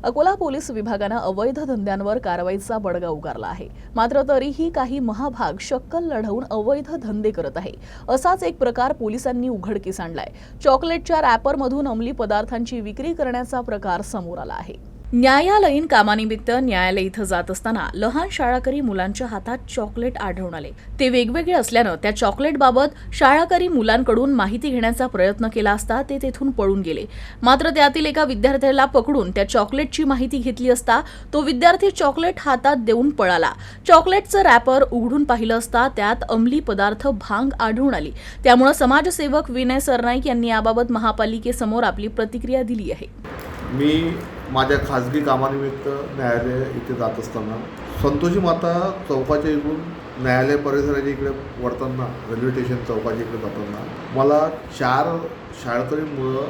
Akola police विभागानं अवैध धंद्यांवर कारवाईचा बडगा उगारला आहे। मात्र तरीही काही महाभाग शक्कल लढवून अवैध धंदे करत आहे। असाच एक प्रकार पोलिसांनी उघडकीस आणलाय। चॉकलेटच्या रॅपरमधून अंमली पदार्थांची विक्री करण्याचा प्रकार समोर आला आहे। न्यायालयीन कामानिमित्त न्यायालय इथं जात असताना लहान शाळकरी मुलांच्या हातात चॉकलेट आढळून आले। ते वेगवेगळे असल्यानं त्या चॉकलेटबाबत शाळकरी मुलांकडून माहिती घेण्याचा प्रयत्न केला असता ते तेथून पळून गेले। मात्र त्यातील एका विद्यार्थ्याला पकडून त्या चॉकलेटची माहिती घेतली असता तो विद्यार्थी चॉकलेट हातात देऊन पळाला। चॉकलेटचं रॅपर उघडून पाहिलं असता त्यात अंमली पदार्थ भांग आढळून आली। त्यामुळे समाजसेवक विनय सरनाईक यांनी याबाबत महापालिकेसमोर आपली प्रतिक्रिया दिली आहे। मी माझ्या खाजगी कामानिमित्त न्यायालय इथे जात असताना संतोषी माता चौकाच्या इकडून न्यायालय परिसराच्या इकडे वळताना रेल्वे स्टेशन चौकाच्या इकडे जाताना मला 4 शाळकरी मुलं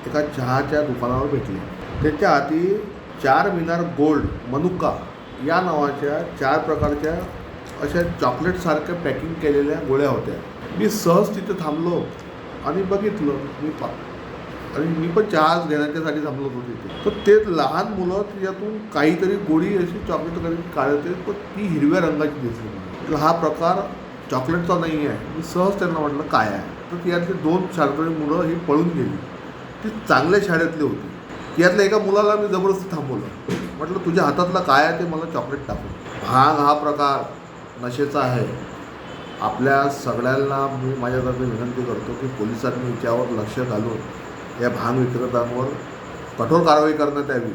एका चहाच्या दुकानावर भेटले। त्यांच्या हाती 4 मिनार गोल्ड मनुका या नावाच्या 4 प्रकारच्या अशा चॉकलेटसारख्या पॅकिंग केलेल्या गोळ्या होत्या। मी सहज तिथे थांबलो आणि बघितलं आणि मी पण चहा घेण्याच्यासाठी थांबलो होतो तिथे। तर ते लहान मुलं त्याच्यातून काहीतरी गोळी अशी चॉकलेट काढते, पण ती हिरव्या रंगाची दिसली मला। हा प्रकार चॉकलेटचा नाही आहे। मी सहज त्यांना म्हटलं काय आहे, तर त्यातले 2 शाळकरी मुलं ही पळून गेली। ती चांगल्या शाळेतली होती। यातल्या एका मुलाला मी जबरदस्ती थांबवलं, म्हटलं तुझ्या हातातलं काय आहे ते मला चॉकलेट टाकून। भांग हा प्रकार नशेचा आहे। आपल्या सगळ्यांना मी माझ्यातर्फे विनंती करतो की पोलिसांनी याच्यावर लक्ष घालून या भांग विक्रेत्यांवर कठोर कारवाई करण्यात यावी।